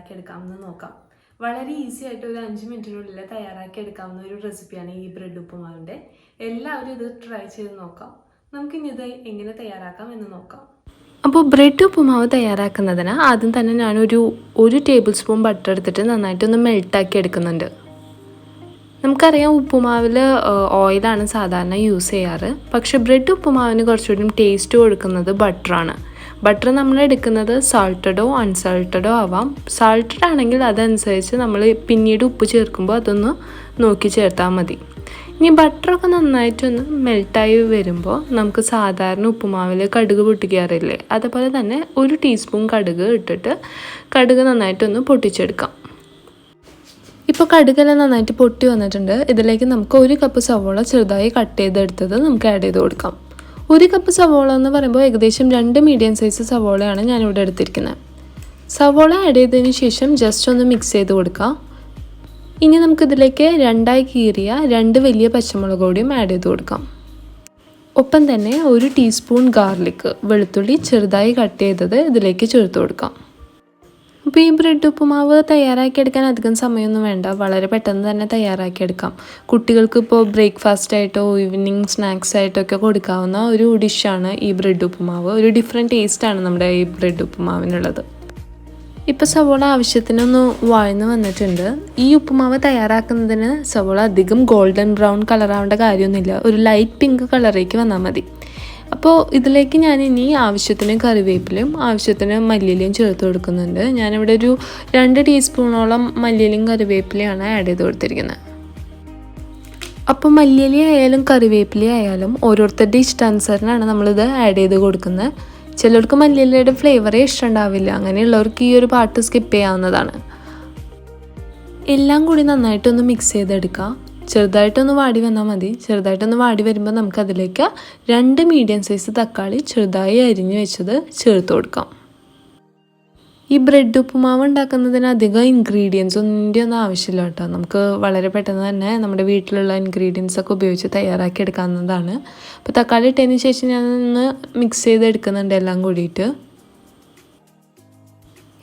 തയ്യാറാക്കിയെടുക്കാമെന്ന് നോക്കാം. വളരെ ഈസി ആയിട്ട് ഒരു 5 മിനിറ്റിനുള്ളിൽ തയ്യാറാക്കിയെടുക്കാവുന്ന ഒരു റെസിപ്പിയാണ് ഈ ബ്രെഡ് ഉപ്പുമാവിൻ്റെ. എല്ലാവരും ഇത് ട്രൈ ചെയ്ത് നോക്കാം. നമുക്കിനി ഇത് എങ്ങനെ തയ്യാറാക്കാം എന്ന് നോക്കാം. അപ്പോൾ ബ്രെഡ് ഉപ്പുമാവ് തയ്യാറാക്കുന്നതിന് ആദ്യം തന്നെ ഞാനൊരു ടേബിൾ സ്പൂൺ ബട്ടർ എടുത്തിട്ട് നന്നായിട്ടൊന്ന് മെൽട്ടാക്കി എടുക്കുന്നുണ്ട്. നമുക്കറിയാം ഉപ്പുമാവിൽ ഓയിലാണ് സാധാരണ യൂസ് ചെയ്യാറ്. പക്ഷേ ബ്രെഡ് ഉപ്പുമാവിന് കുറച്ചുകൂടി ടേസ്റ്റ് കൊടുക്കുന്നത് ബട്ടറാണ്. ബട്ടർ നമ്മൾ എടുക്കുന്നത് സാൾട്ടഡോ അൺസാൾട്ടഡോ ആവാം. സാൾട്ടഡ് ആണെങ്കിൽ അതനുസരിച്ച് നമ്മൾ പിന്നീട് ഉപ്പ് ചേർക്കുമ്പോൾ അതൊന്ന് നോക്കി ചേർത്താൽ മതി. ഇനി ബട്ടറൊക്കെ നന്നായിട്ടൊന്ന് മെൽട്ടായി വരുമ്പോൾ നമുക്ക് സാധാരണ ഉപ്പുമാവിൽ കടുക് പൊട്ടിക്കാറില്ലേ, അതുപോലെ തന്നെ 1 ടീസ്പൂൺ കടുക് ഇട്ടിട്ട് കടുക് നന്നായിട്ടൊന്ന് പൊട്ടിച്ചെടുക്കാം. ഇപ്പോൾ കടുകെല്ലാം നന്നായിട്ട് പൊട്ടി വന്നിട്ടുണ്ട്. ഇതിലേക്ക് നമുക്ക് 1 കപ്പ് സവോള ചെറുതായി കട്ട് ചെയ്തെടുത്തത് നമുക്ക് ആഡ് ചെയ്ത് കൊടുക്കാം. 1 കപ്പ് സവോള എന്ന് പറയുമ്പോൾ ഏകദേശം 2 മീഡിയം സൈസ് സവോളയാണ് ഞാനിവിടെ എടുത്തിരിക്കുന്നത്. സവോള ആഡ് ചെയ്തതിന് ശേഷം ജസ്റ്റ് ഒന്ന് മിക്സ് ചെയ്ത് കൊടുക്കാം. ഇനി നമുക്കിതിലേക്ക് 2ആയി കീറിയ 2 വലിയ പച്ചമുളക് കൂടിയും ആഡ് ചെയ്ത് കൊടുക്കാം. ഒപ്പം തന്നെ 1 ടീസ്പൂൺ ഗാർലിക്, വെളുത്തുള്ളി ചെറുതായി കട്ട് ചെയ്തത് ഇതിലേക്ക് ചേർത്ത് കൊടുക്കാം. അപ്പോൾ ഈ ബ്രെഡ് ഉപ്പുമാവ് തയ്യാറാക്കിയെടുക്കാൻ അധികം സമയമൊന്നും വേണ്ട, വളരെ പെട്ടെന്ന് തന്നെ തയ്യാറാക്കിയെടുക്കാം. കുട്ടികൾക്ക് ഇപ്പോൾ ബ്രേക്ക്ഫാസ്റ്റ് ആയിട്ടോ ഈവനിങ് സ്നാക്സ് ആയിട്ടോ ഒക്കെ കൊടുക്കാവുന്ന ഒരു ഡിഷാണ് ഈ ബ്രെഡ് ഉപ്പുമാവ്. ഒരു ഡിഫറെൻറ്റ് ടേസ്റ്റാണ് നമ്മുടെ ഈ ബ്രെഡ് ഉപ്പുമാവിനുള്ളത്. ഇപ്പോൾ സവോള ആവശ്യത്തിനൊന്ന് വഴന്ന് വന്നിട്ടുണ്ട്. ഈ ഉപ്പുമാവ് തയ്യാറാക്കുന്നതിന് സവോള അധികം ഗോൾഡൻ ബ്രൗൺ കളറാവേണ്ട കാര്യമൊന്നുമില്ല, ഒരു ലൈറ്റ് പിങ്ക് കളറിലേക്ക് വന്നാൽ മതി. അപ്പോൾ ഇതിലേക്ക് ഞാൻ ഇനി ആവശ്യത്തിന് കറിവേപ്പിലയും ആവശ്യത്തിന് മല്ലിയിലയും ചേർത്ത് കൊടുക്കുന്നുണ്ട്. ഞാനിവിടെ ഒരു 2 ടീസ്പൂണോളം മല്ലിയിലയും കറിവേപ്പിലയാണ് ആഡ് ചെയ്ത് കൊടുത്തിരിക്കുന്നത്. അപ്പോൾ മല്ലിയില ആയാലും കറിവേപ്പില ആയാലും ഓരോരുത്തരുടെ ഇഷ്ടാനുസരണമാണ് നമ്മളിത് ആഡ് ചെയ്ത് കൊടുക്കുന്നത്. ചിലർക്ക് മല്ലിയിലയുടെ ഫ്ലേവറേ ഇഷ്ടമുണ്ടാവില്ല, അങ്ങനെയുള്ളവർക്ക് ഈ ഒരു പാർട്ട് സ്കിപ്പ് ചെയ്യാവുന്നതാണ്. എല്ലാം കൂടി നന്നായിട്ടൊന്ന് മിക്സ് ചെയ്തെടുക്കാം. ചെറുതായിട്ടൊന്ന് വാടി വന്നാൽ മതി. ചെറുതായിട്ടൊന്ന് വാടി വരുമ്പോൾ നമുക്കതിലേക്ക് 2 മീഡിയം സൈസ് തക്കാളി ചെറുതായി അരിഞ്ഞു വെച്ചത് ചേർത്ത് കൊടുക്കാം. ഈ ബ്രെഡ് ഉപ്പുമാവ് ഉണ്ടാക്കുന്നതിന് അധികം ഇൻഗ്രീഡിയൻസ് ഒന്നും ആവശ്യമില്ല കേട്ടോ. നമുക്ക് വളരെ പെട്ടെന്ന് തന്നെ നമ്മുടെ വീട്ടിലുള്ള ഇൻഗ്രീഡിയൻസ് ഒക്കെ ഉപയോഗിച്ച് തയ്യാറാക്കി എടുക്കാവുന്നതാണ്. അപ്പോൾ തക്കാളി ഇട്ടതിന് ശേഷം ഞാനൊന്ന് മിക്സ് ചെയ്തെടുക്കുന്നുണ്ട് എല്ലാം കൂടിയിട്ട്.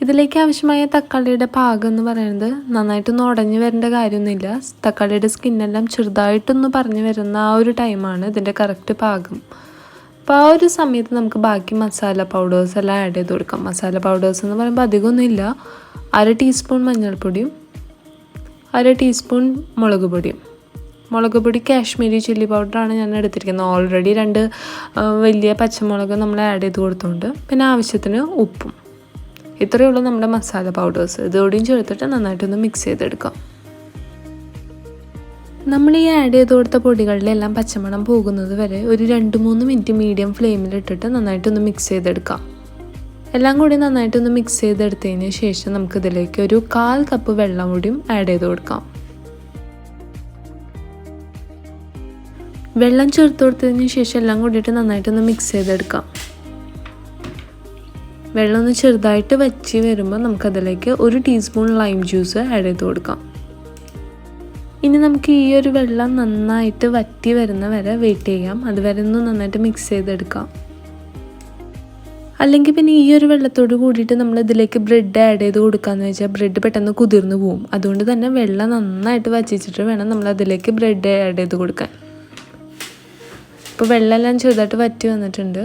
ഇതിലേക്ക് ആവശ്യമായ തക്കാളിയുടെ പാകം എന്ന് പറയുന്നത് നന്നായിട്ടൊന്നും ഉടഞ്ഞു വരേണ്ട കാര്യമൊന്നുമില്ല. തക്കാളിയുടെ സ്കിന്നെല്ലാം ചെറുതായിട്ടൊന്ന് പറഞ്ഞു വരുന്ന ആ ഒരു ടൈമാണ് ഇതിൻ്റെ കറക്റ്റ് പാകം. അപ്പോൾ ആ ഒരു സമയത്ത് നമുക്ക് ബാക്കി മസാല പൗഡേഴ്സ് എല്ലാം ആഡ് ചെയ്ത് കൊടുക്കാം. മസാല പൗഡേഴ്സ് എന്ന് പറയുമ്പോൾ അധികമൊന്നുമില്ല. 1/2 ടീസ്പൂൺ മഞ്ഞൾപ്പൊടിയും 1/2 ടീസ്പൂൺ മുളക് പൊടി കാശ്മീരി ചില്ലി പൗഡറാണ് ഞാൻ എടുത്തിരിക്കുന്നത്. ഓൾറെഡി 2 വലിയ പച്ചമുളക് നമ്മൾ ആഡ് ചെയ്ത് കൊടുത്തുകൊണ്ട്, പിന്നെ ആവശ്യത്തിന് ഉപ്പും. ഇത്രയേ ഉള്ളൂ നമ്മുടെ മസാല പൗഡേഴ്സ്. ഇതോടെയും ചേർത്തിട്ട് നന്നായിട്ടൊന്ന് മിക്സ് ചെയ്തെടുക്കാം. നമ്മൾ ഈ ആഡ് ചെയ്ത് കൊടുത്ത പൊടികളിലെല്ലാം പച്ചമണം പോകുന്നത് വരെ ഒരു 2-3 മിനിറ്റ് മീഡിയം ഫ്ലെയിമിലിട്ടിട്ട് നന്നായിട്ടൊന്ന് മിക്സ് ചെയ്തെടുക്കാം. എല്ലാം കൂടി നന്നായിട്ടൊന്ന് മിക്സ് ചെയ്തെടുത്തതിന് ശേഷം നമുക്കിതിലേക്ക് ഒരു 1/4 കപ്പ് വെള്ളം കൂടിയും ആഡ് ചെയ്ത് കൊടുക്കാം. വെള്ളം ചേർത്ത് കൊടുത്തതിന് ശേഷം എല്ലാം കൂടിയിട്ട് നന്നായിട്ടൊന്ന് മിക്സ് ചെയ്തെടുക്കാം. വെള്ളം ഒന്ന് ചെറുതായിട്ട് വറ്റി വരുമ്പോൾ നമുക്കതിലേക്ക് 1 ടീസ്പൂൺ ലൈം ജ്യൂസ് ആഡ് ചെയ്ത് കൊടുക്കാം. ഇനി നമുക്ക് ഈ ഒരു വെള്ളം നന്നായിട്ട് വറ്റി വരുന്ന വരെ വെയിറ്റ് ചെയ്യാം. അതുവരെ ഒന്ന് നന്നായിട്ട് മിക്സ് ചെയ്തെടുക്കാം. അല്ലെങ്കിൽ പിന്നെ ഈ ഒരു വെള്ളത്തോട് കൂടിയിട്ട് നമ്മൾ ഇതിലേക്ക് ബ്രെഡ് ആഡ് ചെയ്ത് കൊടുക്കാമെന്ന് വെച്ചാൽ ബ്രെഡ് പെട്ടെന്ന് കുതിർന്ന് പോവും. അതുകൊണ്ട് തന്നെ വെള്ളം നന്നായിട്ട് വറ്റിച്ചിട്ട് വേണം നമ്മൾ അതിലേക്ക് ബ്രെഡ് ആഡ് ചെയ്ത് കൊടുക്കാൻ. ഇപ്പോൾ വെള്ളമെല്ലാം ചെറുതായിട്ട് വറ്റി വന്നിട്ടുണ്ട്.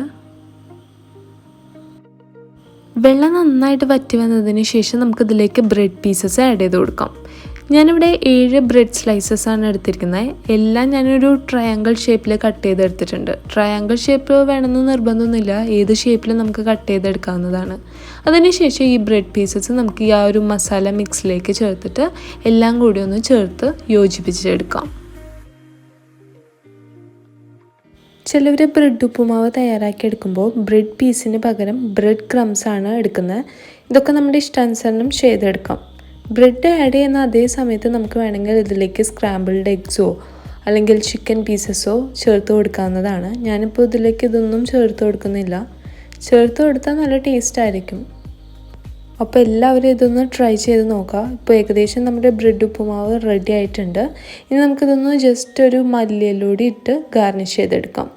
വെള്ളം നന്നായിട്ട് വറ്റി വന്നതിന് ശേഷം നമുക്കിതിലേക്ക് ബ്രെഡ് പീസസ് ആഡ് ചെയ്ത് കൊടുക്കാം. ഞാനിവിടെ 7 ബ്രെഡ് സ്ലൈസസ് ആണ് എടുത്തിരിക്കുന്നത്. എല്ലാം ഞാനൊരു ട്രയാങ്കിൾ ഷേപ്പിൽ കട്ട് ചെയ്തെടുത്തിട്ടുണ്ട്. ട്രയാങ്കിൾ ഷേപ്പ് വേണമെന്ന് നിർബന്ധമൊന്നുമില്ല, ഏത് ഷേപ്പിലും നമുക്ക് കട്ട് ചെയ്തെടുക്കാവുന്നതാണ്. അതിനുശേഷം ഈ ബ്രെഡ് പീസസ് നമുക്ക് ഈ ആ ഒരു മസാല മിക്സിലേക്ക് ചേർത്തിട്ട് എല്ലാം കൂടി ഒന്ന് ചേർത്ത് യോജിപ്പിച്ചെടുക്കാം. ചിലവർ ബ്രെഡ് ഉപ്പുമാവ് തയ്യാറാക്കിയെടുക്കുമ്പോൾ ബ്രെഡ് പീസിന് പകരം ബ്രെഡ് ക്രംസ് ആണ് എടുക്കുന്നത്. ഇതൊക്കെ നമ്മുടെ ഇഷ്ടാനുസരണം ചെയ്തെടുക്കാം. ബ്രെഡ് ആഡ് ചെയ്യുന്ന അതേ സമയത്ത് നമുക്ക് വേണമെങ്കിൽ ഇതിലേക്ക് സ്ക്രാമ്പിൾഡ് എഗ്സോ അല്ലെങ്കിൽ ചിക്കൻ പീസസോ ചേർത്ത് കൊടുക്കാവുന്നതാണ്. ഞാനിപ്പോൾ ഇതിലേക്ക് ഇതൊന്നും ചേർത്ത് കൊടുക്കുന്നില്ല. ചേർത്ത് കൊടുത്താൽ നല്ല ടേസ്റ്റ് ആയിരിക്കും. അപ്പോൾ എല്ലാവരും ഇതൊന്ന് ട്രൈ ചെയ്ത് നോക്കാം. ഇപ്പോൾ ഏകദേശം നമ്മുടെ ബ്രെഡ് ഉപ്പുമാവ് റെഡി ആയിട്ടുണ്ട്. ഇനി നമുക്കിതൊന്ന് ജസ്റ്റ് ഒരു മല്ലിയിലൂടെ ഇട്ട് ഗാർണിഷ് ചെയ്തെടുക്കാം.